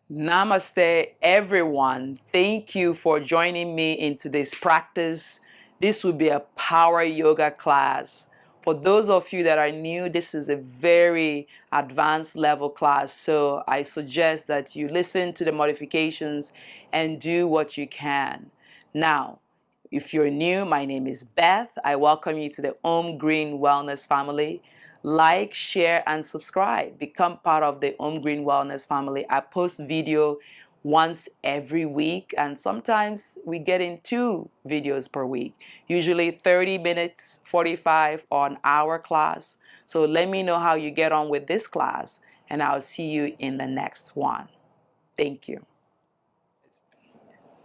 Namaste, everyone. Thank you for joining me in today's practice. This will be a power yoga class. For those of you that are new, this is a very advanced level class. So I suggest that you listen to the modifications and do what you can. Now, if you're new, my name is Beth. I welcome you to the Om Green Wellness family. Like, share, and subscribe. Become part of the Om Green Wellness family. I post video once every week, and sometimes we get in 2 videos per week. Usually 30 minutes, 45, or an hour class. So let me know how you get on with this class, and I'll see you in the next one. Thank you.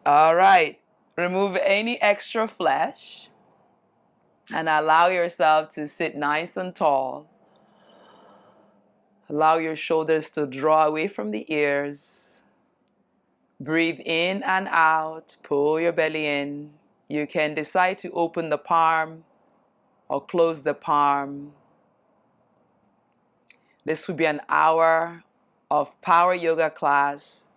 All right. Remove any extra flesh and allow yourself to sit nice and tall. Allow your shoulders to draw away from the ears. Breathe in and out. Pull your belly in. You can decide to open the palm or close the palm. This will be an hour of power yoga class,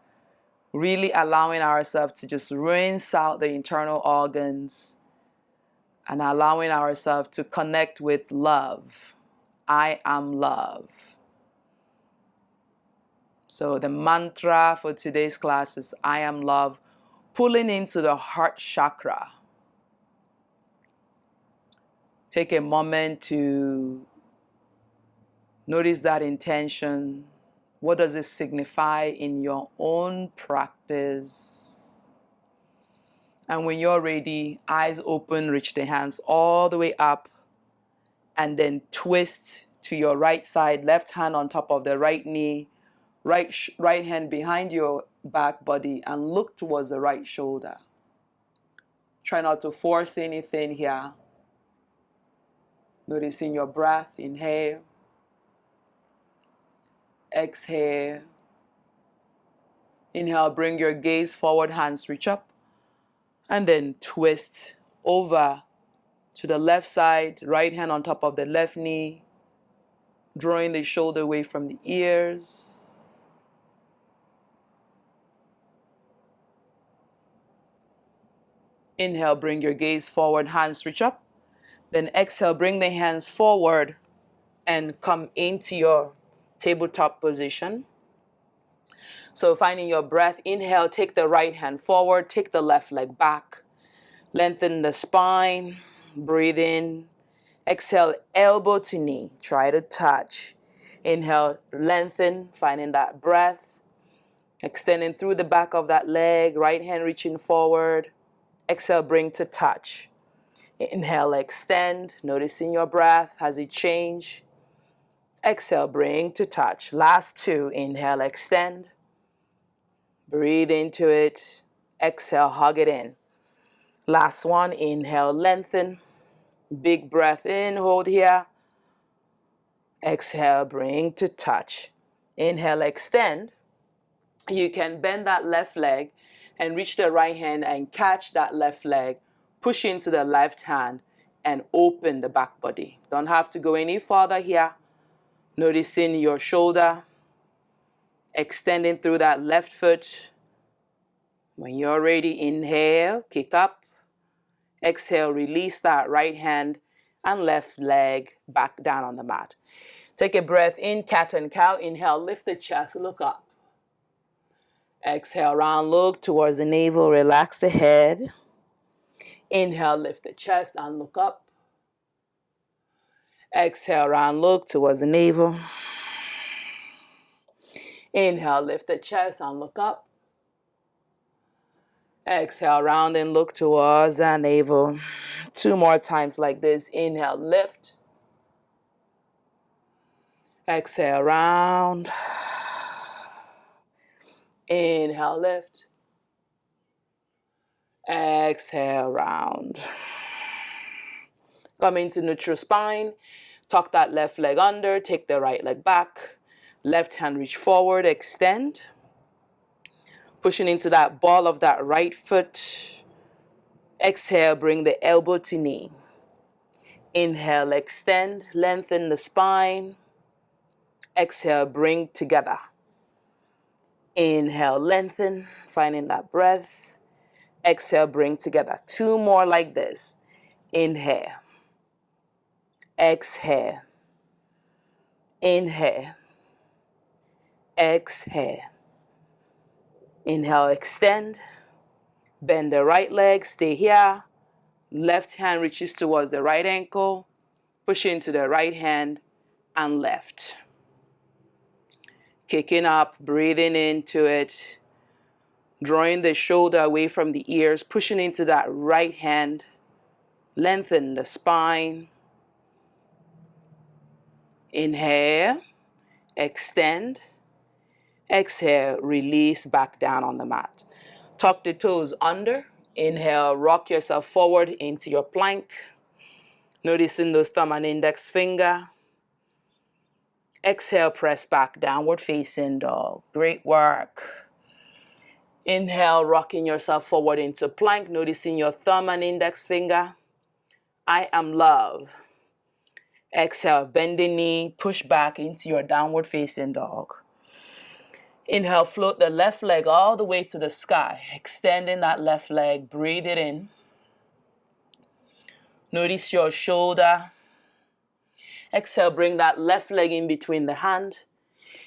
really allowing ourselves to just rinse out the internal organs and allowing ourselves to connect with love. I am love. So the mantra for today's class is I am love, pulling into the heart chakra. Take a moment to notice that intention. What does it signify in your own practice? And when you're ready, eyes open, reach the hands all the way up, and then twist to your right side, left hand on top of the right knee, right hand behind your back body, and look towards the right shoulder. Try not to force anything here. Noticing your breath. Inhale. Exhale. Inhale, bring your gaze forward, hands reach up, and then twist over to the left side, right hand on top of the left knee, drawing the shoulder away from the ears. Inhale, bring your gaze forward, hands reach up. Then exhale, bring the hands forward and come into your tabletop position. So finding your breath, inhale, take the right hand forward, take the left leg back. Lengthen the spine, breathe in. Exhale, elbow to knee, try to touch. Inhale, lengthen, finding that breath. Extending through the back of that leg, right hand reaching forward. Exhale, bring to touch. Inhale, extend, noticing your breath as it change. Exhale, bring to touch. Last 2, inhale, extend. Breathe into it. Exhale, hug it in. Last 1, inhale, lengthen. Big breath in, hold here. Exhale, bring to touch. Inhale, extend. You can bend that left leg and reach the right hand and catch that left leg. Push into the left hand and open the back body. Don't have to go any farther here. Noticing your shoulder, extending through that left foot. When you're ready, inhale, kick up. Exhale, release that right hand and left leg back down on the mat. Take a breath in, cat and cow. Inhale, lift the chest, look up. Exhale, round, look towards the navel, relax the head. Inhale, lift the chest and look up. Exhale, round, look towards the navel. Inhale, lift the chest and look up. Exhale, round and look towards the navel. 2 more times like this. Inhale, lift. Exhale, round. Inhale, lift. Exhale, round. Come into neutral spine. Tuck that left leg under. Take the right leg back. Left hand reach forward. Extend. Pushing into that ball of that right foot. Exhale, bring the elbow to knee. Inhale, extend. Lengthen the spine. Exhale, bring together. Inhale, lengthen, finding that breath. Exhale, bring together. 2 more like this. Inhale. Exhale. Inhale. Exhale. Inhale, extend. Bend the right leg, stay here. Left hand reaches towards the right ankle. Push into the right hand and left. Kicking up, breathing into it. Drawing the shoulder away from the ears, pushing into that right hand. Lengthen the spine. Inhale, extend. Exhale, release back down on the mat. Tuck the toes under. Inhale, rock yourself forward into your plank. Noticing those thumb and index finger. Exhale, press back, downward facing dog. Great work. Inhale, rocking yourself forward into plank, noticing your thumb and index finger. I am love. Exhale, bend the knee, push back into your downward facing dog. Inhale, float the left leg all the way to the sky, extending that left leg, breathe it in. Notice your shoulder. Exhale, bring that left leg in between the hand.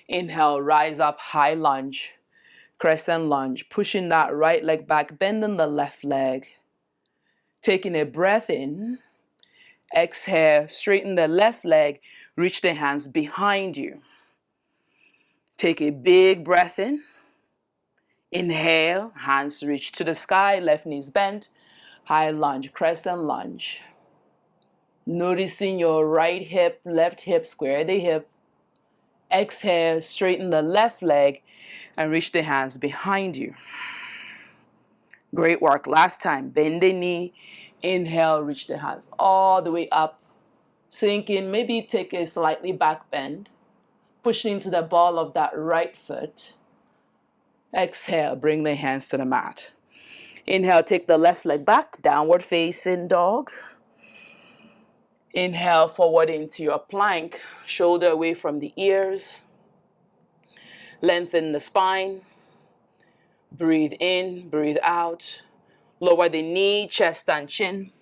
Inhale, rise up, high lunge, crescent lunge, pushing that right leg back, bending the left leg. Taking a breath in. Exhale, straighten the left leg, reach the hands behind you. Take a big breath in. Inhale, hands reach to the sky, left knees bent, high lunge, crescent lunge. Noticing your right hip, left hip, square the hip. Exhale, straighten the left leg and reach the hands behind you. Great work. Last time, bend the knee. Inhale, reach the hands all the way up. Sink in, maybe take a slightly back bend. Push into the ball of that right foot. Exhale, bring the hands to the mat. Inhale, take the left leg back, downward facing dog. Inhale, forward into your plank, shoulder away from the ears. Lengthen the spine. Breathe in, breathe out. Lower the knee, chest and chin.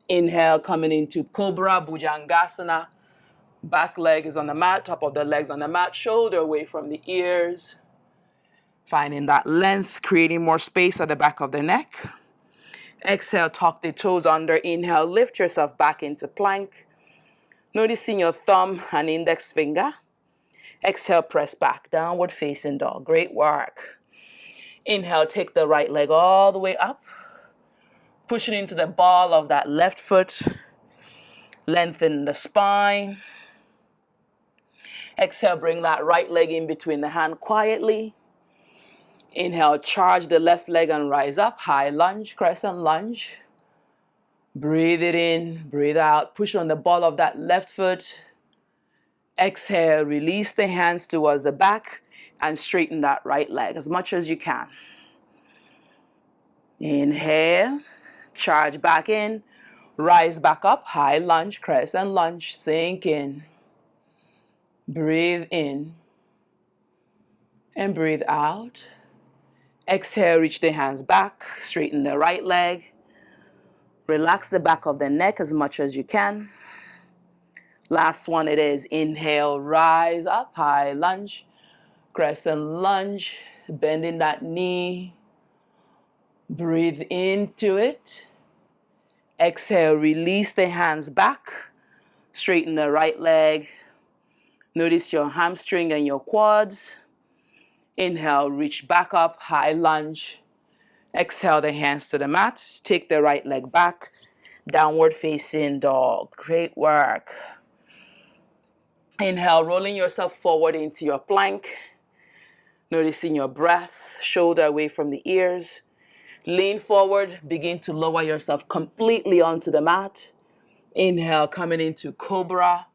Inhale, coming into Cobra, Bhujangasana. Back leg is on the mat, top of the legs on the mat, shoulder away from the ears. Finding that length, creating more space at the back of the neck. Exhale, tuck the toes under. Inhale, lift yourself back into plank. Noticing your thumb and index finger. Exhale, press back, downward facing dog. Great work. Inhale, take the right leg all the way up. Pushing into the ball of that left foot. Lengthen the spine. Exhale, bring that right leg in between the hand quietly. Inhale, charge the left leg and rise up. High lunge, crescent lunge. Breathe it in, breathe out. Push on the ball of that left foot. Exhale, release the hands towards the back and straighten that right leg as much as you can. Inhale, charge back in. Rise back up, high lunge, crescent lunge. Sink in. Breathe in and breathe out. Exhale, reach the hands back, straighten the right leg. Relax the back of the neck as much as you can. Last one it is. Inhale, rise up, high lunge, crescent lunge, bending that knee. Breathe into it. Exhale, release the hands back, straighten the right leg. Notice your hamstring and your quads. Inhale, reach back up, high lunge. Exhale, the hands to the mat. Take the right leg back, downward facing dog. Great work. Inhale, rolling yourself forward into your plank. Noticing your breath, shoulder away from the ears. Lean forward, begin to lower yourself completely onto the mat. Inhale, coming into Cobra.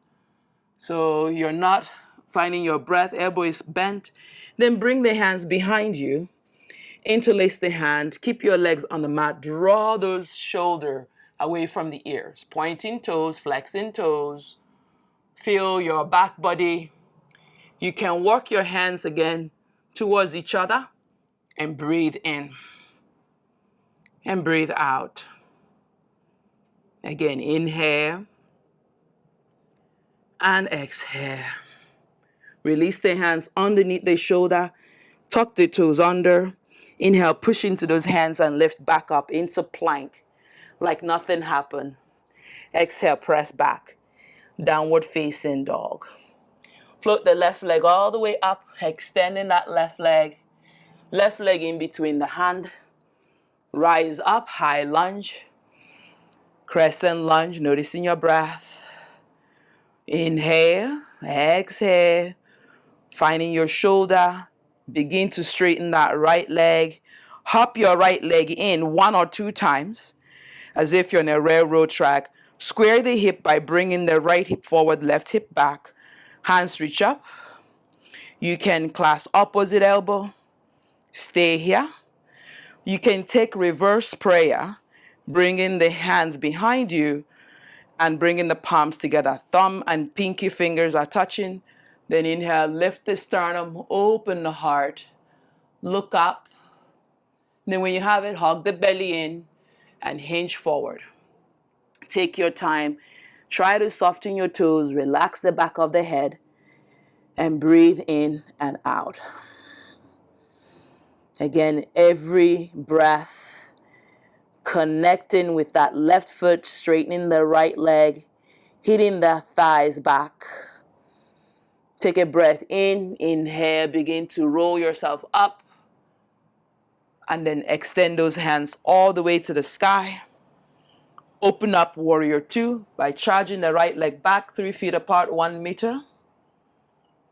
So you're not finding your breath, elbow is bent. Then bring the hands behind you. Interlace the hand, keep your legs on the mat, draw those shoulders away from the ears. Pointing toes, flexing toes. Feel your back body. You can work your hands again towards each other, and breathe in and breathe out. Again, inhale and exhale. Release the hands underneath the shoulder, tuck the toes under. Inhale, push into those hands and lift back up into plank like nothing happened. Exhale, press back, downward facing dog. Float the left leg all the way up, extending that left leg in between the hand. Rise up, high lunge, crescent lunge, noticing your breath. Inhale, exhale, finding your shoulder. Begin to straighten that right leg. Hop your right leg in 1 or 2 times, as if you're on a railroad track. Square the hip by bringing the right hip forward, left hip back. Hands reach up. You can clasp opposite elbow. Stay here. You can take reverse prayer, bringing the hands behind you and bringing the palms together. Thumb and pinky fingers are touching. Then inhale, lift the sternum, open the heart, look up. Then when you have it, hug the belly in and hinge forward. Take your time. Try to soften your toes, relax the back of the head, and breathe in and out. Again, every breath, connecting with that left foot, straightening the right leg, hitting the thighs back. Take a breath in, inhale, begin to roll yourself up, and then extend those hands all the way to the sky. Open up warrior 2 by charging the right leg back 3 feet apart, 1 meter.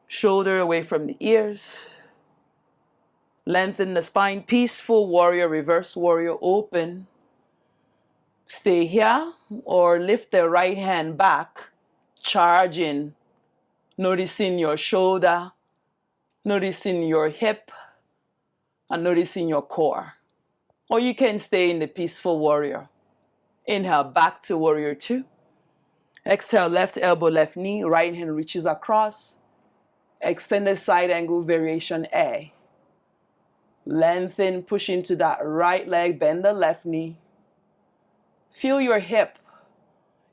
Shoulder away from the ears. Lengthen the spine, peaceful warrior, reverse warrior, open. Stay here or lift the right hand back, charging, noticing your shoulder, noticing your hip, and noticing your core. Or you can stay in the peaceful warrior. Inhale, back to warrior 2. Exhale, left elbow, left knee, right hand reaches across. Extended side angle variation A. Lengthen, push into that right leg, bend the left knee. Feel your hip.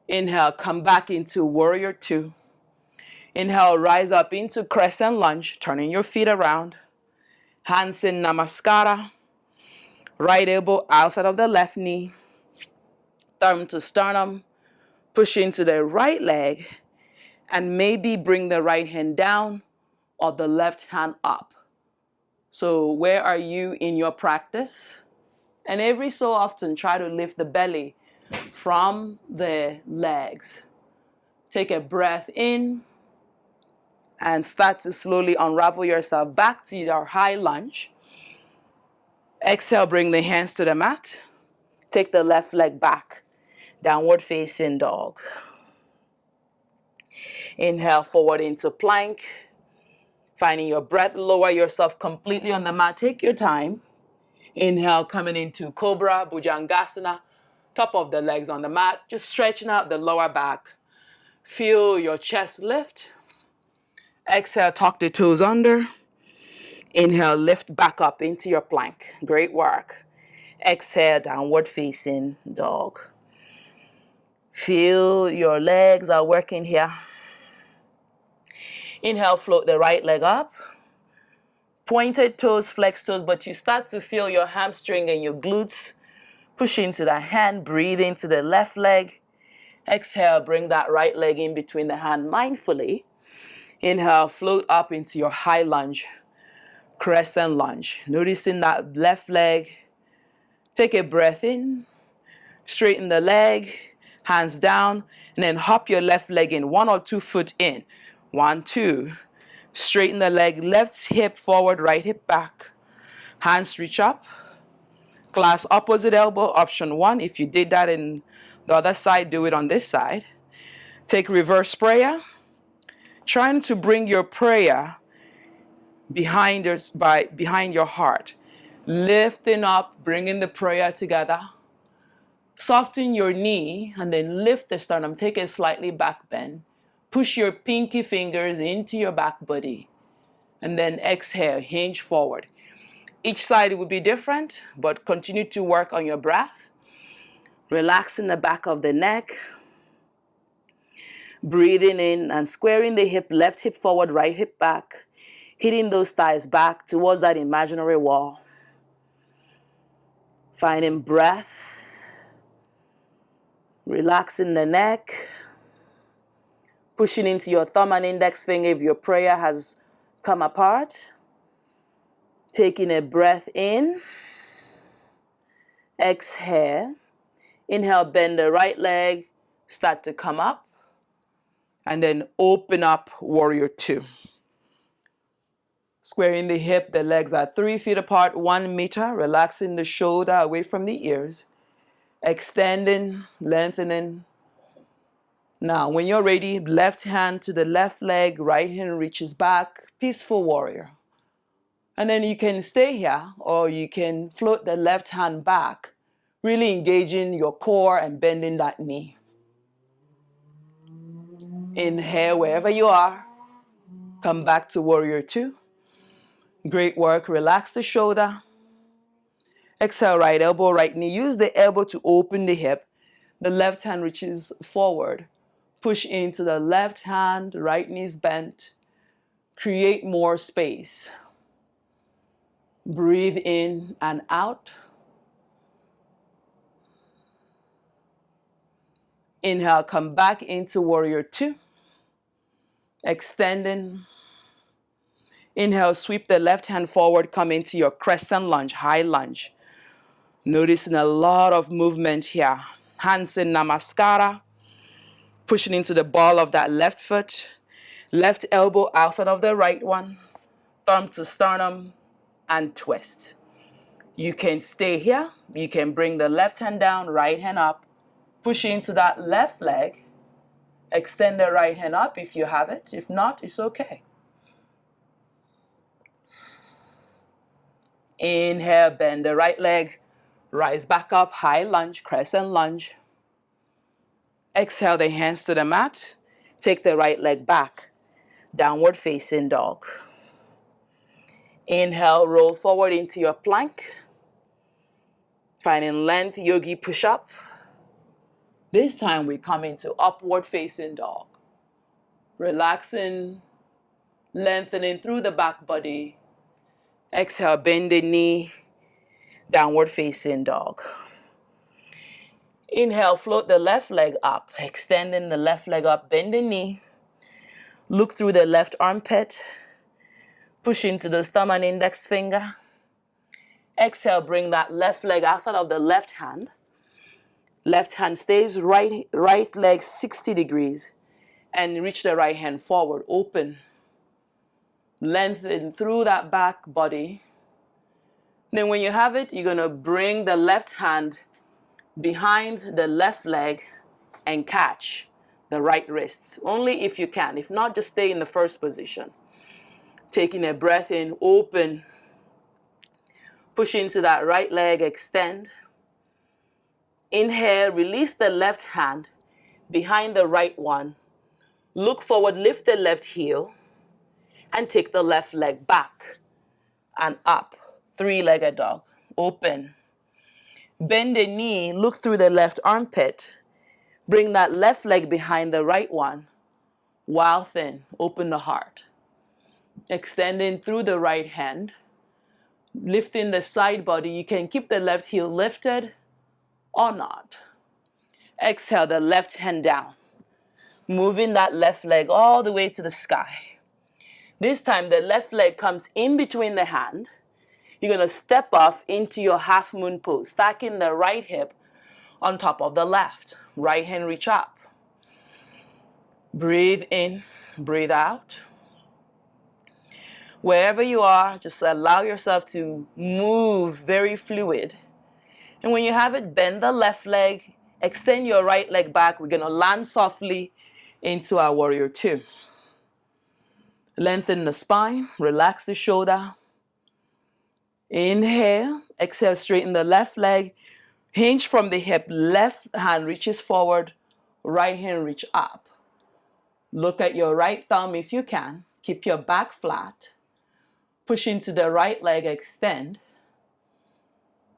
Inhale, come back into warrior 2. Inhale, rise up into crescent lunge, turning your feet around. Hands in namaskara. Right elbow outside of the left knee. Thumb to sternum. Push into the right leg. And maybe bring the right hand down or the left hand up. So where are you in your practice? And every so often, try to lift the belly from the legs. Take a breath in and start to slowly unravel yourself back to your high lunge. Exhale, bring the hands to the mat. Take the left leg back, downward facing dog. Inhale, forward into plank. Finding your breath, lower yourself completely on the mat. Take your time. Inhale, coming into Cobra, Bhujangasana. Top of the legs on the mat, just stretching out the lower back. Feel your chest lift. Exhale, tuck the toes under. Inhale, lift back up into your plank. Great work. Exhale, downward facing dog. Feel your legs are working here. Inhale, float the right leg up. Pointed toes, flexed toes, but you start to feel your hamstring and your glutes. Push into the hand, breathe into the left leg. Exhale, bring that right leg in between the hand mindfully. Inhale, float up into your high lunge, crescent lunge. Noticing that left leg. Take a breath in, straighten the leg, hands down, and then hop your left leg in, 1 or 2 foot in. 1, 2. Straighten the leg, left hip forward, right hip back. Hands reach up. Clasp opposite elbow, option 1. If you did that in the other side, do it on this side. Take reverse prayer. Trying to bring your prayer behind your heart. Lifting up, bringing the prayer together. Soften your knee and then lift the sternum. Take a slightly back bend. Push your pinky fingers into your back body And then exhale, hinge forward. Each side will be different, but continue to work on your breath. Relaxing the back of the neck. Breathing in and squaring the hip, left hip forward, right hip back. Hitting those thighs back towards that imaginary wall. Finding breath. Relaxing the neck. Pushing into your thumb and index finger if your prayer has come apart. Taking a breath in. Exhale. Inhale, bend the right leg. Start to come up. And then open up, warrior two. Squaring the hip, the legs are 3 feet apart, 1 meter. Relaxing the shoulder away from the ears. Extending, lengthening. Now, when you're ready, left hand to the left leg, right hand reaches back, peaceful warrior. And then you can stay here, or you can float the left hand back, really engaging your core and bending that knee. Inhale wherever you are. Come back to warrior two. Great work. Relax the shoulder. Exhale, right elbow, right knee. Use the elbow to open the hip. The left hand reaches forward. Push into the left hand, right knee's bent. Create more space. Breathe in and out. Inhale, come back into warrior two. Extending. Inhale, sweep the left hand forward, come into your crescent lunge, high lunge. Noticing a lot of movement here. Hands in namaskara. Pushing into the ball of that left foot. Left elbow outside of the right one. Thumb to sternum and twist. You can stay here. You can bring the left hand down, right hand up. Push into that left leg. Extend the right hand up if you have it. If not, it's okay. Inhale, bend the right leg. Rise back up, high lunge, crescent lunge. Exhale the hands to the mat. Take the right leg back. Downward facing dog. Inhale, roll forward into your plank. Finding length, yogi push up. This time we come into upward facing dog. Relaxing, lengthening through the back body. Exhale, bend the knee, downward facing dog. Inhale, float the left leg up, extending the left leg up, bend the knee. Look through the left armpit. Push into the thumb and index finger. Exhale, bring that left leg outside of the left hand. Left hand stays right leg 60 degrees. And reach the right hand forward, open. Lengthen through that back body. Then when you have it, you're going to bring the left hand behind the left leg and catch the right wrists. Only if you can. If not, just stay in the first position. Taking a breath in, open. Push into that right leg, extend. Inhale, release the left hand behind the right one. Look forward, lift the left heel, and take the left leg back and up. Three-legged dog. Open. Bend the knee, look through the left armpit. Bring that left leg behind the right one. While thin, open the heart. Extending through the right hand. Lifting the side body. You can keep the left heel lifted or not. Exhale the left hand down. Moving that left leg all the way to the sky. This time the left leg comes in between the hand. You're going to step off into your half moon pose, stacking the right hip on top of the left. Right hand reach up. Breathe in, breathe out. Wherever you are, just allow yourself to move very fluid. And when you have it, bend the left leg, extend your right leg back. We're going to land softly into our warrior two. Lengthen the spine, relax the shoulder. Inhale, exhale, straighten the left leg. Hinge from the hip, left hand reaches forward, right hand reach up. Look at your right thumb if you can. Keep your back flat. Push into the right leg, extend.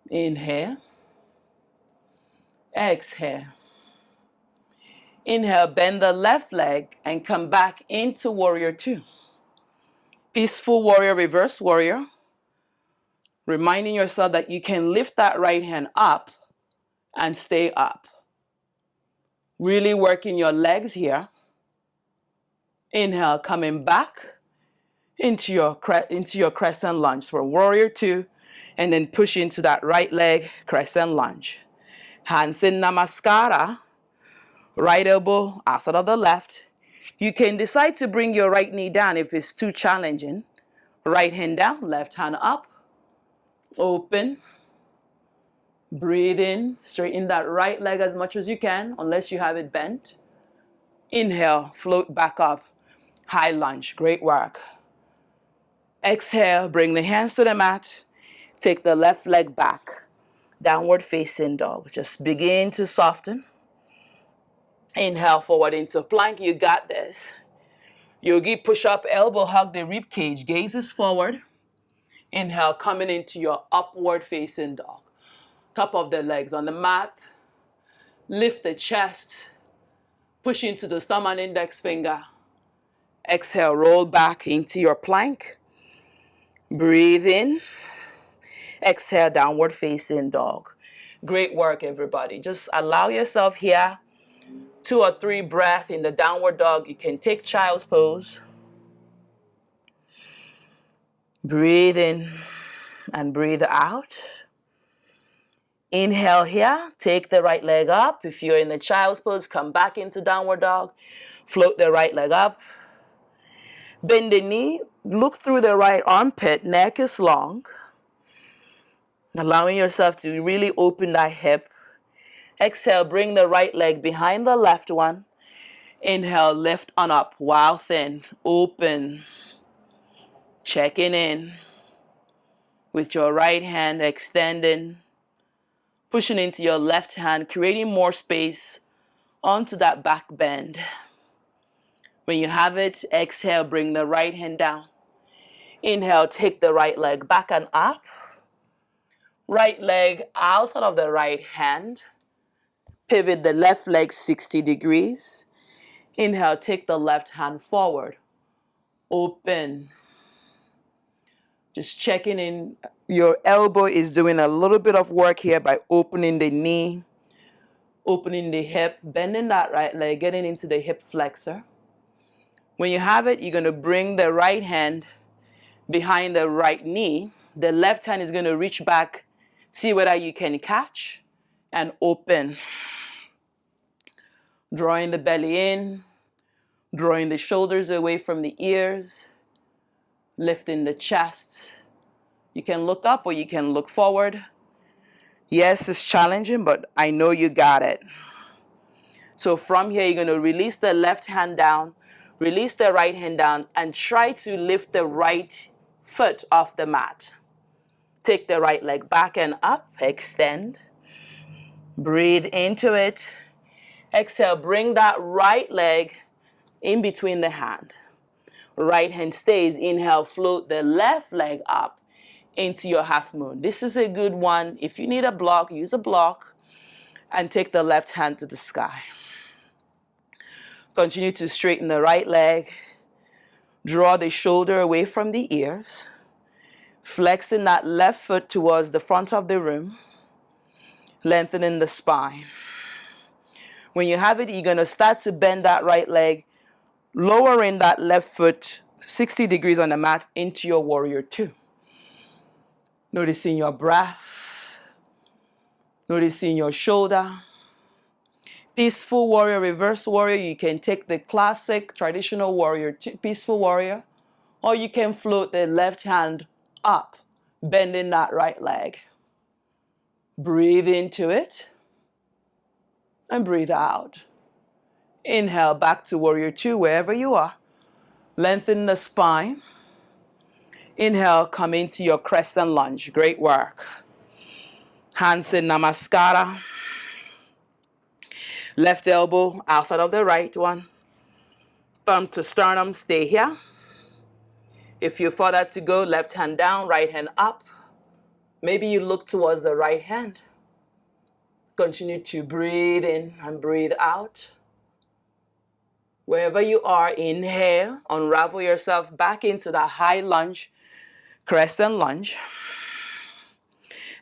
Inhale. Exhale. Inhale, bend the left leg and come back into warrior two. Peaceful warrior, reverse warrior. Reminding yourself that you can lift that right hand up and stay up. Really working your legs here. Inhale, coming back into your crescent lunge for warrior two, and then push into that right leg, crescent lunge. Hands in namaskara. Right elbow outside of the left. You can decide to bring your right knee down if it's too challenging. Right hand down, left hand up. Open. Breathe in. Straighten that right leg as much as you can, unless you have it bent. Inhale, float back up. High lunge. Great work. Exhale, bring the hands to the mat. Take the left leg back. Downward facing dog. Just begin to soften. Inhale, forward into plank. You got this. Yogi, push up, elbow, hug the rib cage. Gaze is forward. Inhale, coming into your upward facing dog. Top of the legs on the mat. Lift the chest. Push into the thumb and index finger. Exhale, roll back into your plank. Breathe in. Exhale, downward facing dog. Great work, everybody. Just allow yourself here 2 or 3 breaths in the downward dog. You can take child's pose. Breathe in and breathe out. Inhale here. Take the right leg up. If you're in the child's pose, come back into downward dog. Float the right leg up. Bend the knee. Look through the right armpit. Neck is long. Allowing yourself to really open that hip. Exhale, bring the right leg behind the left one. Inhale, lift on up, while thin, open. Checking in with your right hand extending. Pushing into your left hand, creating more space onto that back bend. When you have it, exhale, bring the right hand down. Inhale, take the right leg back and up. Right leg outside of the right hand. Pivot the left leg 60 degrees. Inhale, take the left hand forward. Open. Just checking in. Your elbow is doing a little bit of work here by opening the knee, opening the hip, bending that right leg, getting into the hip flexor. When you have it, you're going to bring the right hand behind the right knee. The left hand is going to reach back, see whether you can catch, and open. Drawing the belly in, drawing the shoulders away from the ears, lifting the chest. You can look up or you can look forward. Yes, it's challenging, but I know you got it. So from here, you're going to release the left hand down, release the right hand down, and try to lift the right foot off the mat. Take the right leg back and up, extend. Breathe into it. Exhale, bring that right leg in between the hand. Right hand stays. Inhale, float the left leg up into your half moon. This is a good one. If you need a block, use a block and take the left hand to the sky. Continue to straighten the right leg. Draw the shoulder away from the ears. Flexing that left foot towards the front of the room. Lengthening the spine. When you have it, you're going to start to bend that right leg, lowering that left foot 60 degrees on the mat into your warrior two. Noticing your breath. Noticing your shoulder. Peaceful warrior, reverse warrior. You can take the classic traditional warrior, peaceful warrior, or you can float the left hand up, bending that right leg. Breathe into it and breathe out. Inhale back to warrior two, wherever you are. Lengthen the spine. Inhale, come into your crescent lunge. Great work. Hands in namaskara. Left elbow outside of the right one. Thumb to sternum, stay here. If you're further to go, left hand down, right hand up. Maybe you look towards the right hand. Continue to breathe in and breathe out. Wherever you are, inhale, unravel yourself back into that high lunge, crescent lunge.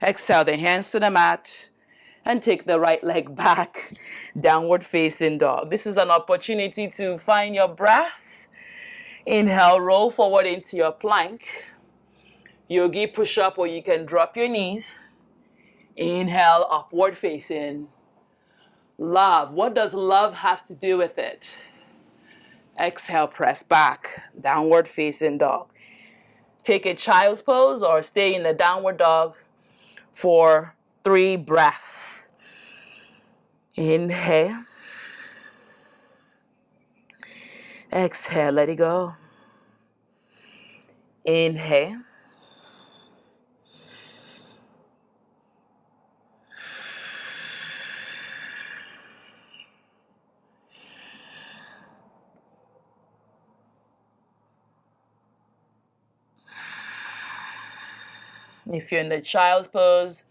Exhale, the hands to the mat, and take the right leg back, downward facing dog. This is an opportunity to find your breath. Inhale, roll forward into your plank. Yogi push up, or you can drop your knees. Inhale, upward facing. Love. What does love have to do with it? Exhale, press back, downward facing dog. Take a child's pose or stay in the downward dog for 3 breaths. Inhale. Exhale, let it go. Inhale. If you're in the child's pose,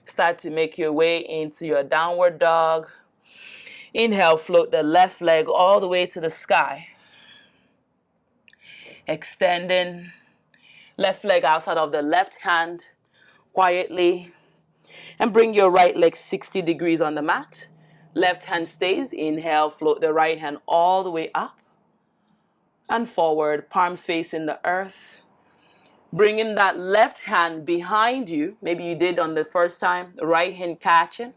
start to make your way into your downward dog. Inhale, float the left leg all the way to the sky. Extending left leg outside of the left hand quietly. And bring your right leg 60 degrees on the mat. Left hand stays. Inhale, float the right hand all the way up and forward, palms facing the earth. Bringing that left hand behind you. Maybe you did on the first time, right hand catching.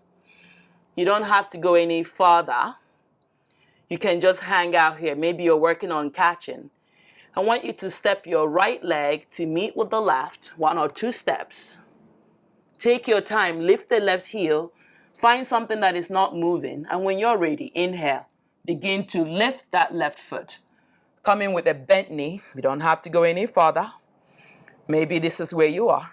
You don't have to go any further. You can just hang out here. Maybe you're working on catching. I want you to step your right leg to meet with the left, 1 or 2 steps. Take your time, lift the left heel, find something that is not moving, and when you're ready, inhale. Begin to lift that left foot. Come in with a bent knee. You don't have to go any further. Maybe this is where you are.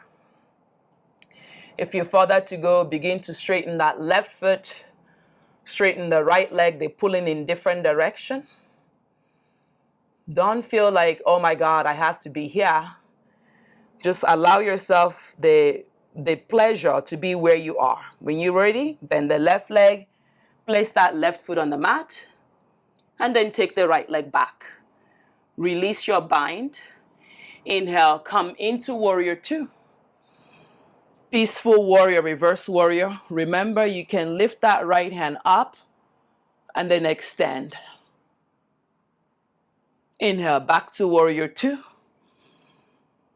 If you're further to go, begin to straighten that left foot, straighten the right leg. They're pulling in different direction. Don't feel like, oh my God, I have to be here. Just allow yourself the pleasure to be where you are. When you're ready, bend the left leg, place that left foot on the mat, and then take the right leg back. Release your bind. Inhale, come into warrior 2. Peaceful warrior, reverse warrior. Remember, you can lift that right hand up and then extend. Inhale, back to warrior 2.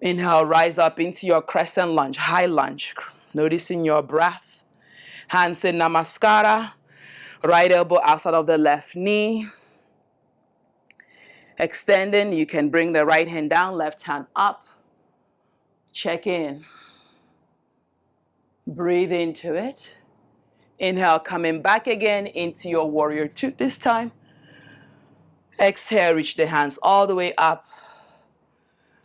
Inhale, rise up into your crescent lunge, high lunge. Noticing your breath. Hands in namaskara. Right elbow outside of the left knee. Extending, you can bring the right hand down, left hand up. Check in. Breathe into it. Inhale, coming back again into your warrior 2 this time. Exhale, reach the hands all the way up.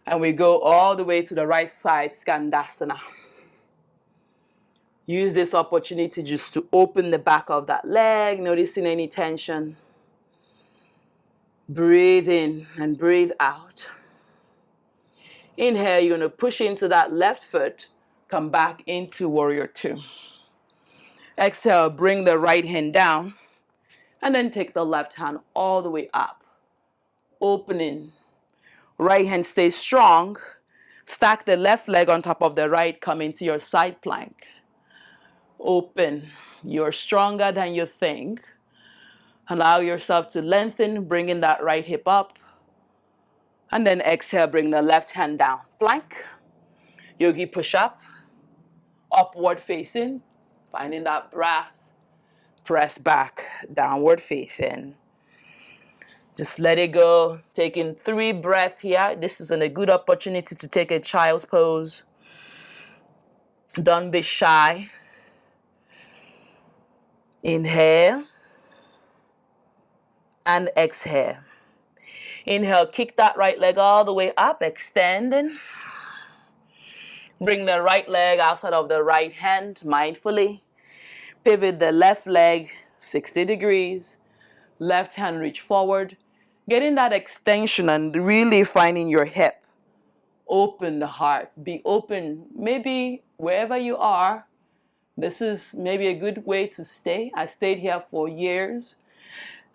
And we go all the way to the right side, Skandasana. Use this opportunity just to open the back of that leg, noticing any tension. Breathe in and breathe out. Inhale, you're going to push into that left foot. Come back into warrior 2. Exhale, bring the right hand down. And then take the left hand all the way up. Opening. Right hand stays strong. Stack the left leg on top of the right. Come into your side plank. Open. You're stronger than you think. Allow yourself to lengthen, bringing that right hip up. And then exhale, bring the left hand down. Plank. Yogi push up. Upward facing. Finding that breath. Press back. Downward facing. Just let it go. Taking 3 breaths here. This is a good opportunity to take a child's pose. Don't be shy. Inhale. And exhale. Inhale, kick that right leg all the way up, extending. Bring the right leg outside of the right hand mindfully. Pivot the left leg 60 degrees. Left hand reach forward. Getting that extension and really finding your hip. Open the heart. Be open. Maybe wherever you are, this is maybe a good way to stay. I stayed here for years.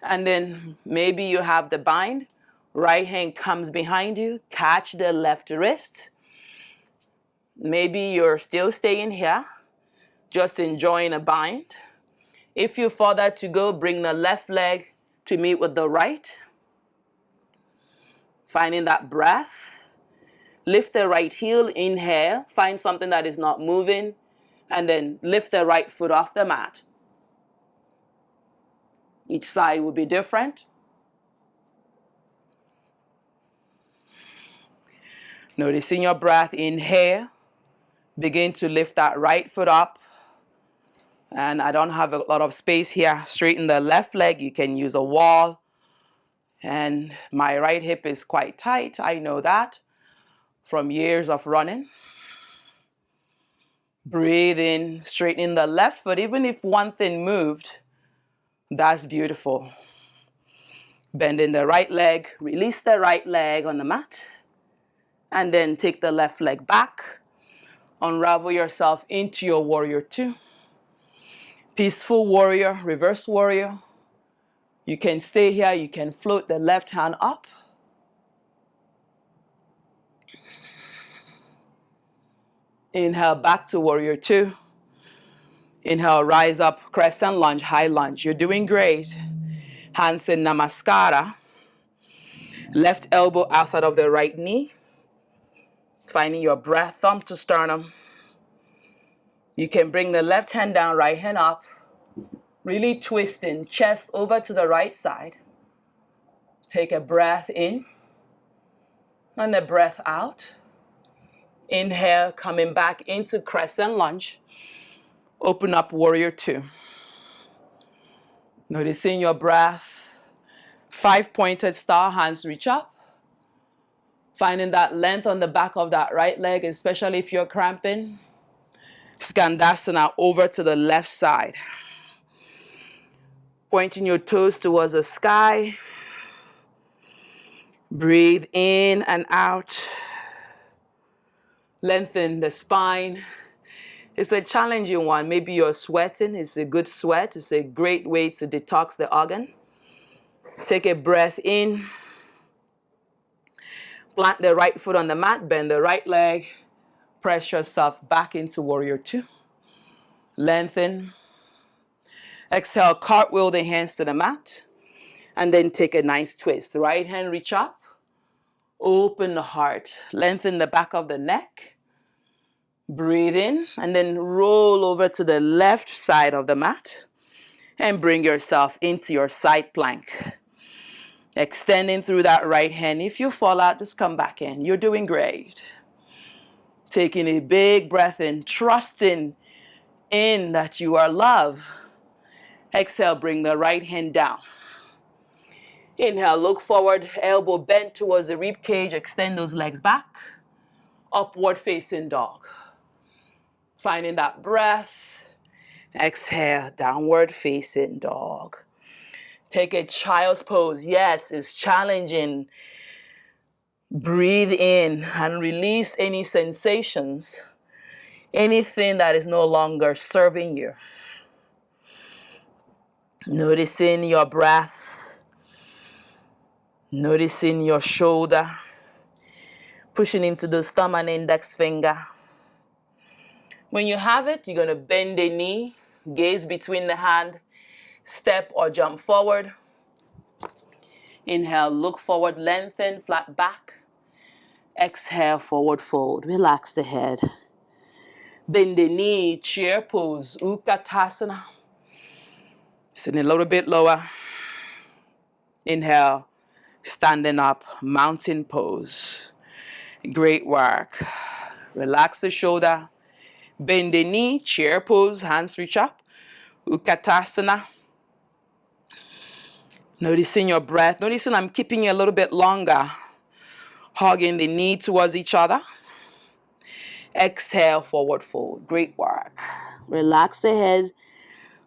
And then maybe you have the bind. Right hand comes behind you. Catch the left wrist. Maybe you're still staying here, just enjoying a bind. If you further to go, bring the left leg to meet with the right. Finding that breath. Lift the right heel, inhale. Find something that is not moving. And then lift the right foot off the mat. Each side will be different. Noticing your breath, inhale. Begin to lift that right foot up. And I don't have a lot of space here. Straighten the left leg. You can use a wall. And my right hip is quite tight. I know that from years of running. Breathe in, straighten the left foot. Even if one thing moved, that's beautiful. Bending the right leg. Release the right leg on the mat. And then take the left leg back. Unravel yourself into your warrior two. Peaceful warrior, reverse warrior. You can stay here. You can float the left hand up. Inhale back to warrior two. Inhale, rise up, crescent lunge, high lunge. You're doing great. Hands in namaskara. Left elbow outside of the right knee. Finding your breath, thumb to sternum. You can bring the left hand down, right hand up. Really twisting, chest over to the right side. Take a breath in and a breath out. Inhale, coming back into crescent lunge. Open up warrior two. Noticing your breath. 5-pointed star, hands reach up. Finding that length on the back of that right leg, especially if you're cramping. Skandasana over to the left side. Pointing your toes towards the sky. Breathe in and out. Lengthen the spine. It's a challenging one. Maybe you're sweating. It's a good sweat. It's a great way to detox the organ. Take a breath in. Plant the right foot on the mat. Bend the right leg. Press yourself back into warrior two. Lengthen. Exhale, cartwheel the hands to the mat. And then take a nice twist. Right hand reach up. Open the heart. Lengthen the back of the neck. Breathe in. And then roll over to the left side of the mat. And bring yourself into your side plank. Extending through that right hand. If you fall out, just come back in. You're doing great. Taking a big breath in. Trusting in that you are loved. Exhale, bring the right hand down. Inhale, look forward, elbow bent towards the rib cage. Extend those legs back. Upward facing dog. Finding that breath. Exhale, downward facing dog. Take a child's pose. Yes, it's challenging. Breathe in and release any sensations. Anything that is no longer serving you. Noticing your breath. Noticing your shoulder. Pushing into the thumb and index finger. When you have it, you're going to bend the knee, gaze between the hand, step or jump forward. Inhale, look forward, lengthen, flat back. Exhale, forward fold. Relax the head. Bend the knee, chair pose, Utkatasana. Sitting a little bit lower. Inhale, standing up, mountain pose. Great work. Relax the shoulder. Bend the knee, chair pose, hands reach up. Utkatasana. Noticing your breath. Noticing I'm keeping you a little bit longer. Hugging the knee towards each other. Exhale, forward fold. Great work. Relax the head.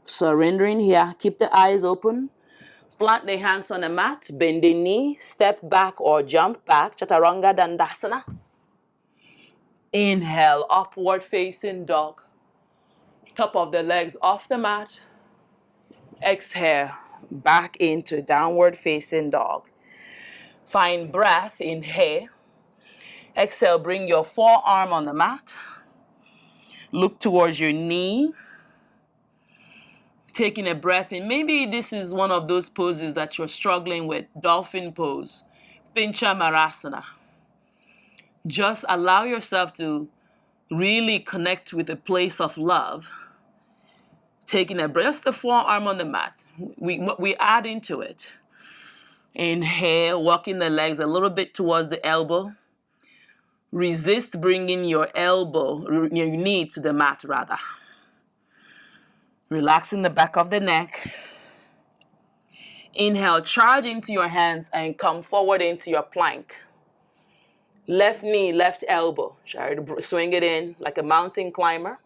Surrendering here. Keep the eyes open. Plant the hands on the mat. Bend the knee. Step back or jump back. Chaturanga Dandasana. Inhale, upward facing dog. Top of the legs off the mat. Exhale, back into downward facing dog. Find breath, inhale. Exhale, bring your forearm on the mat. Look towards your knee. Taking a breath in. Maybe this is one of those poses that you're struggling with. Dolphin pose, Pincha Marasana. Just allow yourself to really connect with a place of love. Taking a breath, just the forearm on the mat. We add into it. Inhale, walking the legs a little bit towards the elbow. Resist bringing your elbow, your knee to the mat rather. Relaxing the back of the neck. Inhale, charge into your hands and come forward into your plank. Left knee, left elbow. Try to swing it in like a mountain climber.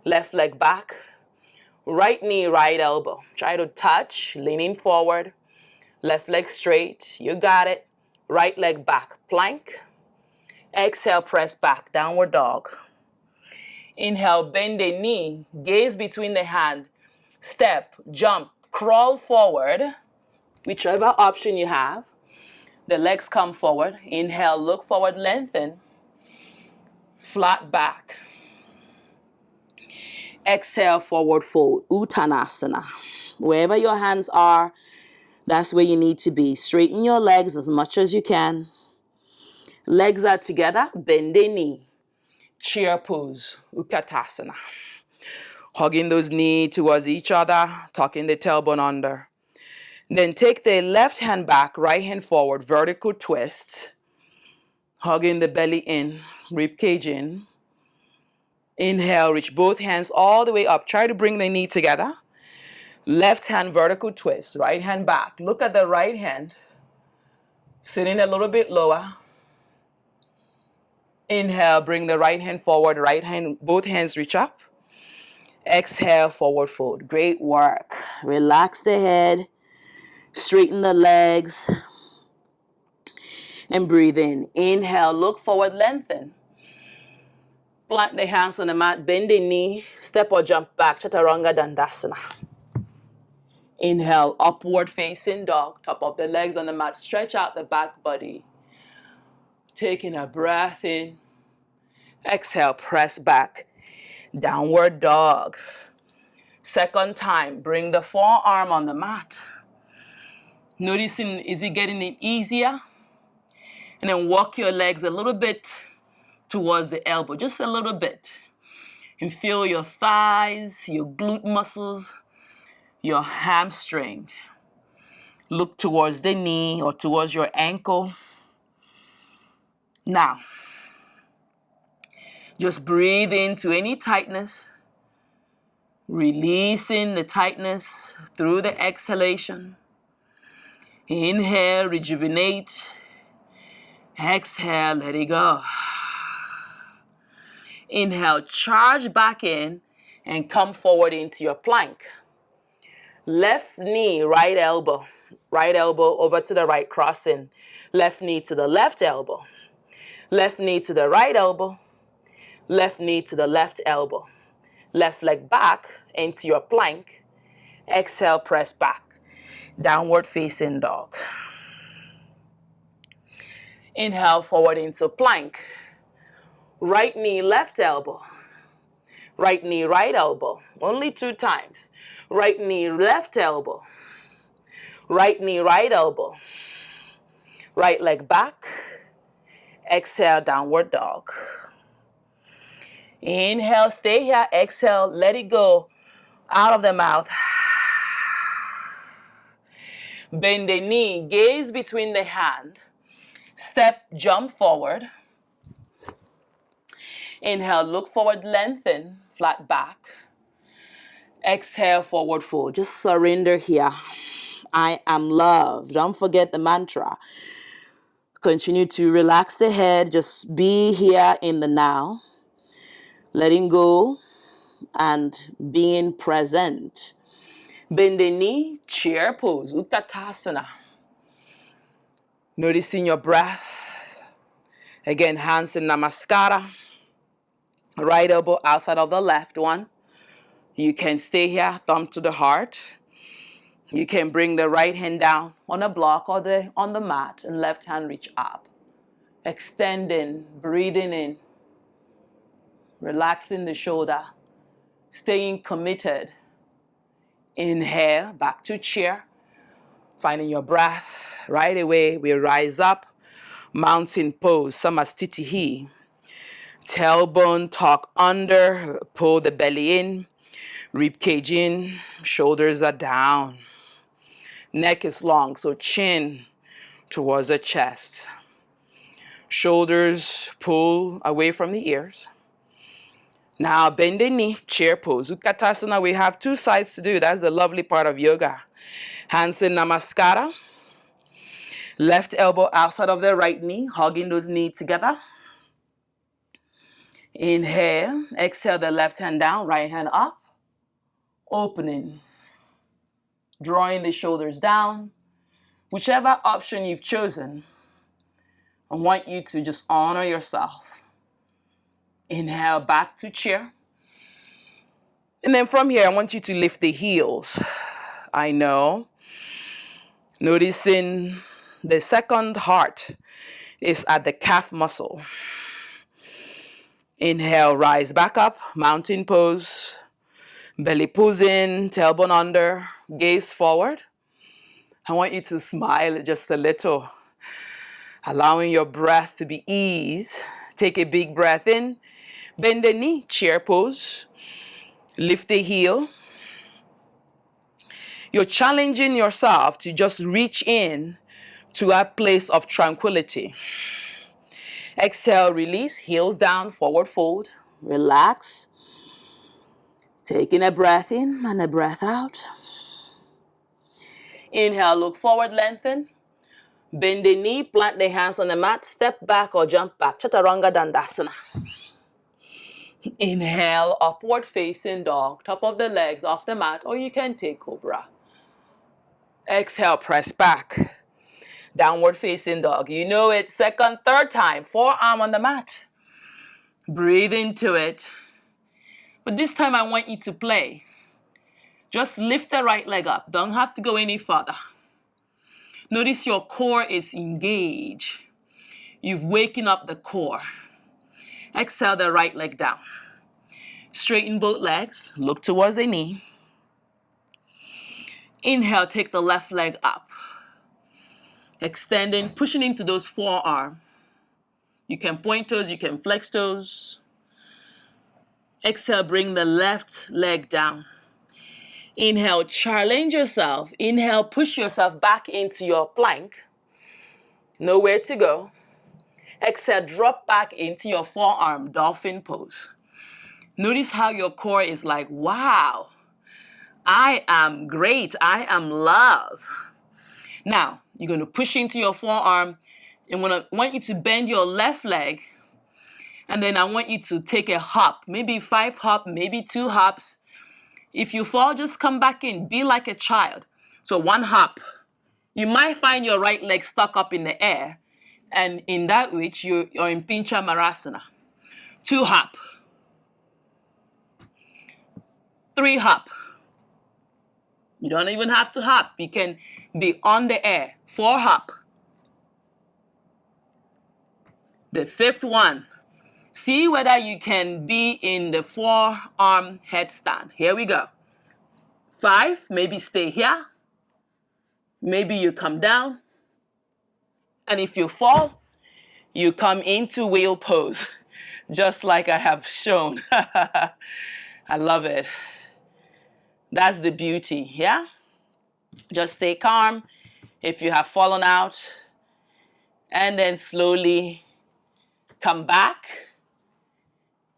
Left leg back. Right knee, right elbow. Try to touch, leaning forward. Left leg straight. You got it. Right leg back. Plank. Exhale, press back. Downward dog. Inhale, bend the knee. Gaze between the hand. Step, jump, crawl forward. Whichever option you have. The legs come forward. Inhale, look forward, lengthen. Flat back. Exhale, forward fold. Uttanasana. Wherever your hands are, that's where you need to be. Straighten your legs as much as you can. Legs are together. Bend the knee. Chair pose. Uttanasana. Hugging those knees towards each other. Tucking the tailbone under. Then take the left hand back, right hand forward, vertical twist. Hugging the belly in, rib cage in. Inhale, reach both hands all the way up. Try to bring the knee together. Left hand vertical twist, right hand back. Look at the right hand. Sitting a little bit lower. Inhale, bring the right hand forward, right hand, both hands reach up. Exhale, forward fold. Great work. Relax the head. Straighten the legs and breathe in. Inhale, look forward, lengthen. Plant the hands on the mat, bend the knee, step or jump back, Chaturanga Dandasana. Inhale, upward facing dog, top of the legs on the mat, stretch out the back body. Taking a breath in. Exhale, press back. Downward dog. Second time, bring the forearm on the mat. Noticing, is it getting it easier? And then walk your legs a little bit towards the elbow, just a little bit. And feel your thighs, your glute muscles, your hamstring. Look towards the knee or towards your ankle. Now, just breathe into any tightness, releasing the tightness through the exhalation. Inhale, rejuvenate. Exhale, let it go. Inhale, charge back in and come forward into your plank. Left knee, right elbow. Right elbow over to the right, crossing. Left knee to the left elbow. Left knee to the right elbow. Left knee to the left elbow. Left leg back into your plank. Exhale, press back. Downward facing dog. Inhale, forward into plank. Right knee, left elbow. Right knee, right elbow. Only 2 times. Right knee, left elbow. Right knee, right elbow. Right leg back. Exhale, downward dog. Inhale, stay here. Exhale, let it go out of the mouth. Bend the knee, gaze between the hand. Step, jump forward. Inhale, look forward, lengthen, flat back. Exhale, forward fold. Just surrender here. I am love. Don't forget the mantra. Continue to relax the head. Just be here in the now. Letting go and being present. Bend the knee, chair pose, Uttanasana. Noticing your breath. Again, hands in Namaskara. Right elbow outside of the left one. You can stay here, thumb to the heart. You can bring the right hand down on a block or on the mat and left hand reach up. Extending, breathing in, relaxing the shoulder, staying committed. Inhale, back to chair, finding your breath. Right away, we rise up, mountain pose, samastitihi. Tailbone tuck under, pull the belly in, rib cage in, shoulders are down. Neck is long, so chin towards the chest. Shoulders pull away from the ears. Now bend the knee, chair pose. Utkatasana, we have two sides to do. That's the lovely part of yoga. Hands in namaskara. Left elbow outside of the right knee, hugging those knees together. Inhale, exhale the left hand down, right hand up. Opening, drawing the shoulders down. Whichever option you've chosen, I want you to just honor yourself. Inhale, back to chair. And then from here, I want you to lift the heels. I know. Noticing the second heart is at the calf muscle. Inhale, rise back up, mountain pose. Belly pulls in, tailbone under, gaze forward. I want you to smile just a little, allowing your breath to be ease. Take a big breath in, bend the knee, chair pose. Lift the heel. You're challenging yourself to just reach in to a place of tranquility. Exhale, release, heels down, forward fold. Relax. Taking a breath in and a breath out. Inhale, look forward, lengthen. Bend the knee, plant the hands on the mat, step back or jump back. Chaturanga Dandasana. Inhale, upward facing dog, top of the legs off the mat, or you can take cobra. Exhale, press back. Downward facing dog. You know it. Second, third time. Forearm on the mat. Breathe into it. But this time I want you to play. Just lift the right leg up. Don't have to go any further. Notice your core is engaged. You've waken up the core. Exhale the right leg down. Straighten both legs. Look towards the knee. Inhale, take the left leg up. Extending, pushing into those forearms. You can point toes, you can flex toes. Exhale, bring the left leg down. Inhale, challenge yourself. Inhale, push yourself back into your plank. Nowhere to go. Exhale, drop back into your forearm, dolphin pose. Notice how your core is like, wow, I am great. I am love. Now, you're going to push into your forearm. And I want you to bend your left leg. And then I want you to take a hop, maybe 5 hops, maybe 2 hops. If you fall, just come back in. Be like a child. So 1 hop. You might find your right leg stuck up in the air. And in that which you're in Pincha Marasana. 2 hop. 3 hop. You don't even have to hop. You can be on the air. 4 hop. The 5th one. See whether you can be in the forearm headstand. Here we go. 5, maybe stay here. Maybe you come down. And if you fall, you come into whale pose, just like I have shown. I love it. That's the beauty, yeah? Just stay calm if you have fallen out. And then slowly come back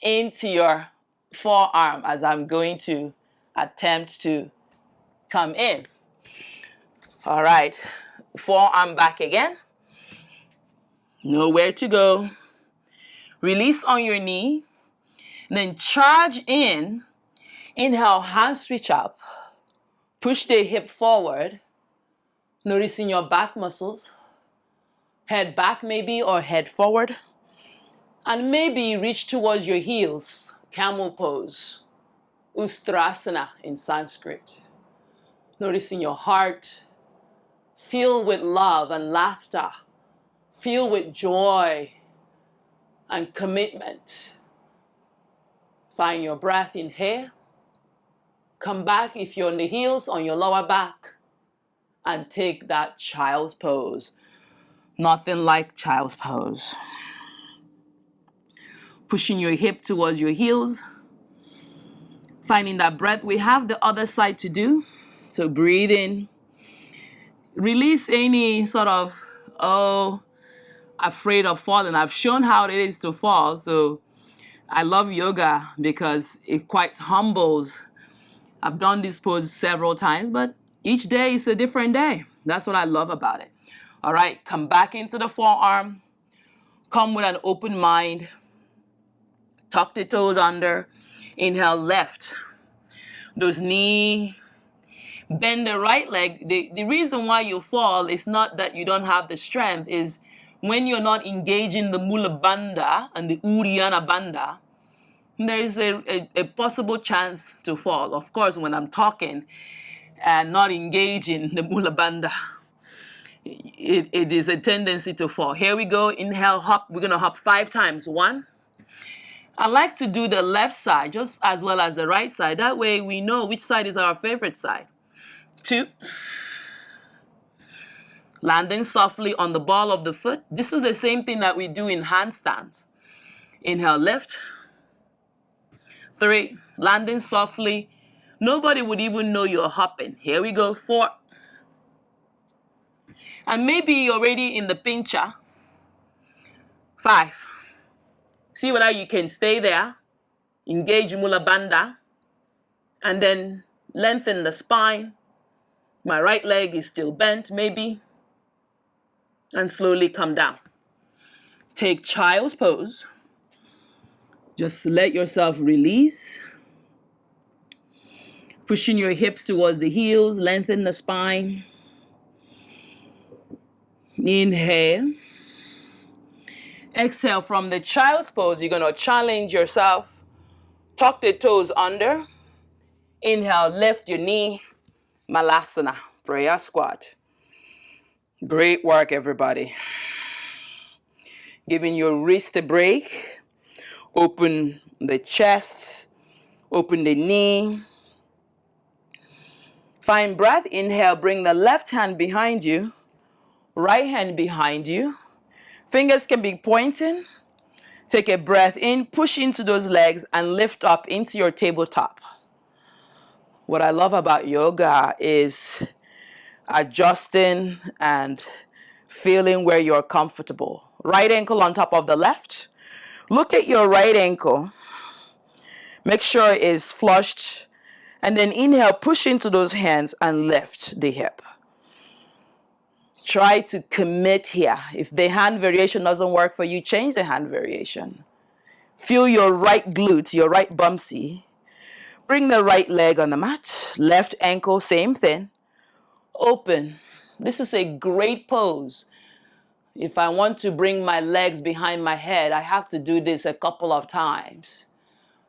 into your forearm as I'm going to attempt to come in. All right, forearm back again. Nowhere to go. Release on your knee. Then charge in. Inhale, hands reach up. Push the hip forward. Noticing your back muscles. Head back maybe or head forward. And maybe reach towards your heels, camel pose, Ustrasana in Sanskrit. Noticing your heart filled with love and laughter, filled with joy and commitment. Find your breath in here. Come back if you're on the heels, on your lower back, and take that child's pose. Nothing like child's pose. Pushing your hip towards your heels. Finding that breath. We have the other side to do. So breathe in. Release any sort of, afraid of falling. I've shown how it is to fall. So I love yoga because it quite humbles. I've done this pose several times, but each day is a different day. That's what I love about it. All right, come back into the forearm. Come with an open mind. Tuck the toes under. Inhale, left. Those knee. Bend the right leg. The reason why you fall is not that you don't have the strength, is when you're not engaging the Mula Bandha and the Uddiyana Bandha, there is a possible chance to fall. Of course, when I'm talking and not engaging the Mula Bandha, it is a tendency to fall. Here we go. Inhale, hop. We're going to hop 5 times. 1. I like to do the left side just as well as the right side. That way we know which side is our favorite side. 2. Landing softly on the ball of the foot. This is the same thing that we do in handstands. Inhale, lift. 3. Landing softly. Nobody would even know you're hopping. Here we go. 4. And maybe you're already in the pincha. 5. See whether you can stay there. Engage Mula Bandha. And then lengthen the spine. My right leg is still bent, maybe. And slowly come down. Take child's pose. Just let yourself release. Pushing your hips towards the heels, lengthen the spine. Inhale. Exhale from the child's pose. You're going to challenge yourself. Tuck the toes under. Inhale, lift your knee. Malasana, prayer squat. Great work, everybody. Giving your wrist a break. Open the chest. Open the knee. Find breath. Inhale, bring the left hand behind you. Right hand behind you. Fingers can be pointing. Take a breath in, push into those legs, and lift up into your tabletop. What I love about yoga is adjusting and feeling where you're comfortable. Right ankle on top of the left. Look at your right ankle. Make sure it's flushed. And then inhale, push into those hands and lift the hip. Try to commit here. If the hand variation doesn't work for you, change the hand variation. Feel your right glute, your right bumsy. Bring the right leg on the mat. Left ankle, same thing. Open. This is a great pose. If I want to bring my legs behind my head, I have to do this a couple of times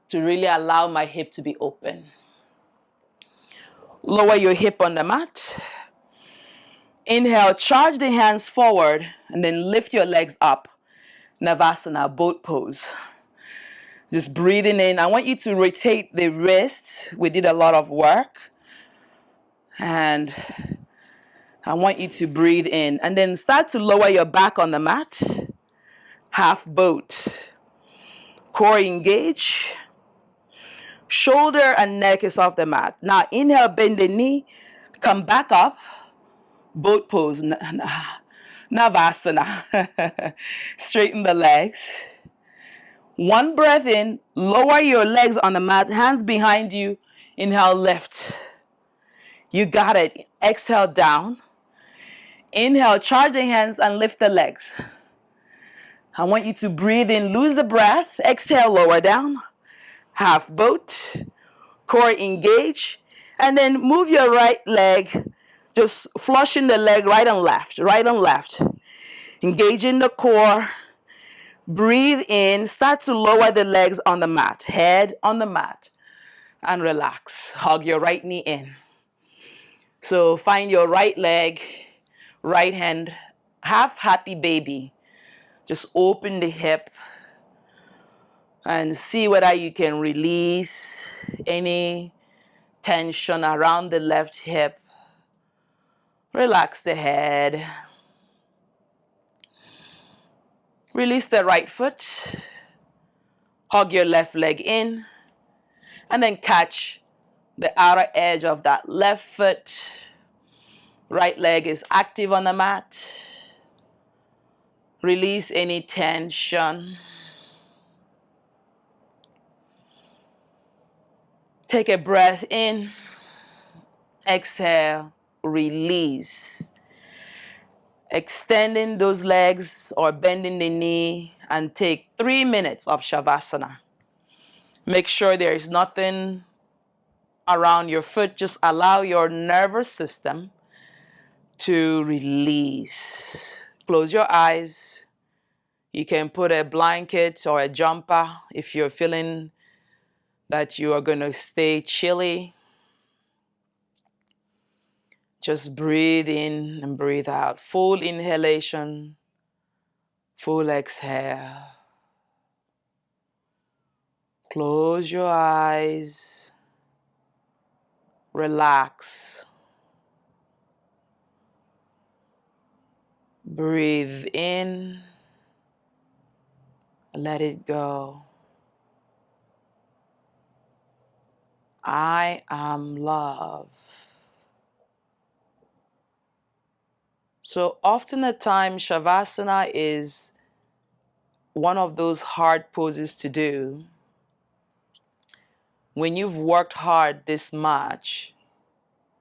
to really allow my hip to be open. Lower your hip on the mat. Inhale, charge the hands forward, and then lift your legs up. Navasana, boat pose. Just breathing in. I want you to rotate the wrists. We did a lot of work. And I want you to breathe in. And then start to lower your back on the mat. Half boat. Core engage. Shoulder and neck is off the mat. Now inhale, bend the knee. Come back up. Boat pose. Navasana. Straighten the legs. One breath in. Lower your legs on the mat. Hands behind you. Inhale, lift. You got it. Exhale, down. Inhale, charge the hands and lift the legs. I want you to breathe in. Lose the breath. Exhale, lower down. Half boat. Core engage. And then move your right leg. Just flushing the leg right and left. Right and left. Engaging the core. Breathe in, start to lower the legs on the mat, head on the mat, and relax. Hug your right knee in. So find your right leg, right hand, half happy baby. Just open the hip and see whether you can release any tension around the left hip. Relax the head. Release the right foot. Hug your left leg in. And then catch the outer edge of that left foot. Right leg is active on the mat. Release any tension. Take a breath in. Exhale. Release. Extending those legs or bending the knee, and take 3 minutes of Shavasana. Make sure there is nothing around your foot. Just allow your nervous system to release. Close your eyes. You can put a blanket or a jumper if you're feeling that you are going to stay chilly. Just breathe in and breathe out. Full inhalation, full exhale. Close your eyes. Relax. Breathe in. Let it go. I am love. So often at times, Shavasana is one of those hard poses to do. When you've worked hard this much,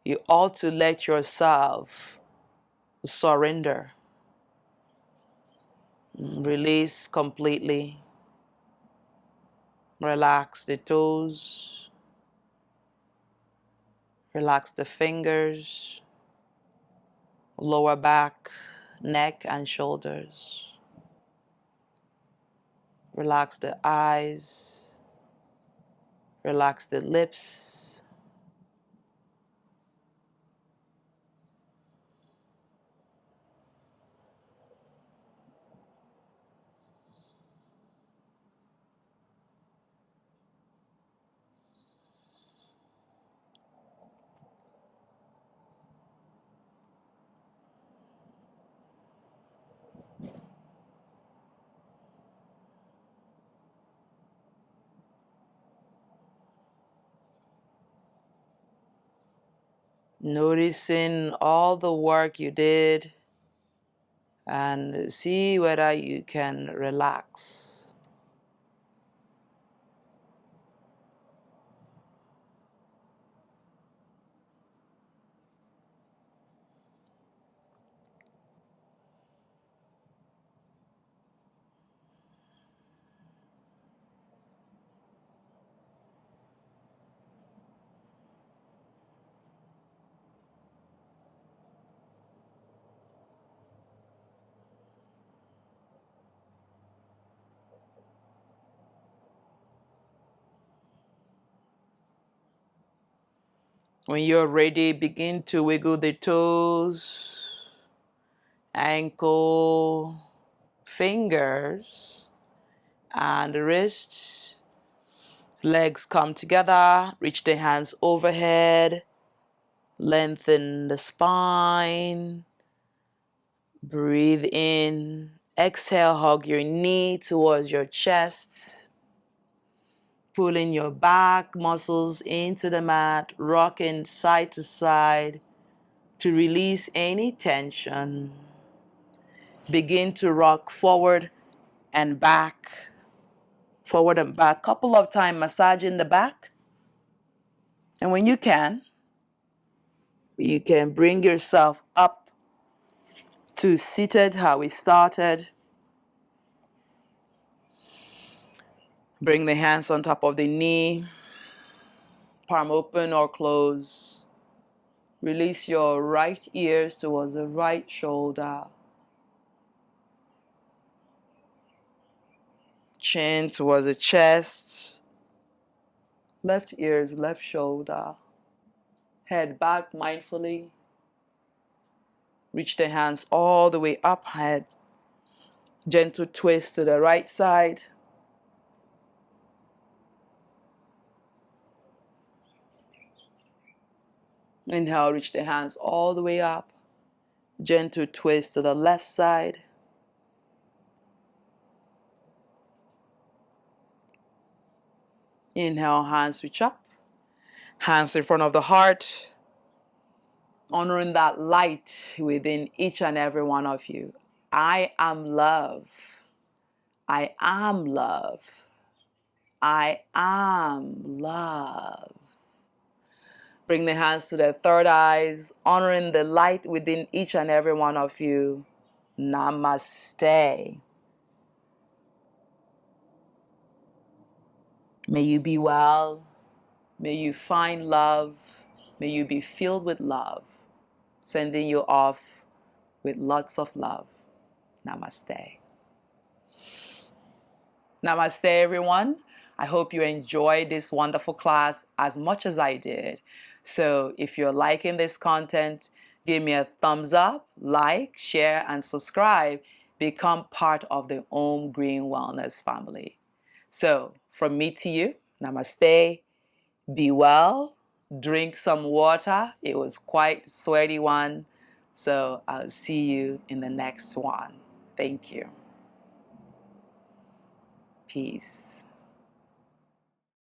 you ought to let yourself surrender. Release completely. Relax the toes. Relax the fingers, lower back, neck, and shoulders. Relax the eyes. Relax the lips. Noticing all the work you did, and see whether you can relax. When you're ready, begin to wiggle the toes, ankle, fingers, and wrists. Legs come together, reach the hands overhead, lengthen the spine. Breathe in. Exhale, hug your knee towards your chest. Pulling your back muscles into the mat, rocking side to side to release any tension. Begin to rock forward and back. Forward and back. Couple of times massaging the back. And when you can bring yourself up to seated, how we started. Bring the hands on top of the knee, palm open or close. Release your right ears towards the right shoulder. Chin towards the chest. Left ears, left shoulder. Head back mindfully. Reach the hands all the way up head. Gentle twist to the right side. Inhale, reach the hands all the way up. Gentle twist to the left side. Inhale, hands reach up. Hands in front of the heart. Honoring that light within each and every one of you. I am love. I am love. I am love. Bring the hands to the third eyes, honoring the light within each and every one of you. Namaste. May you be well. May you find love. May you be filled with love. Sending you off with lots of love. Namaste. Namaste, everyone. I hope you enjoyed this wonderful class as much as I did. So if you're liking this content, give me a thumbs up, like, share, and subscribe. Become part of the Om Green Wellness family. So from me to you, namaste. Be well. Drink some water. It was quite a sweaty one. So I'll see you in the next one. Thank you. Peace.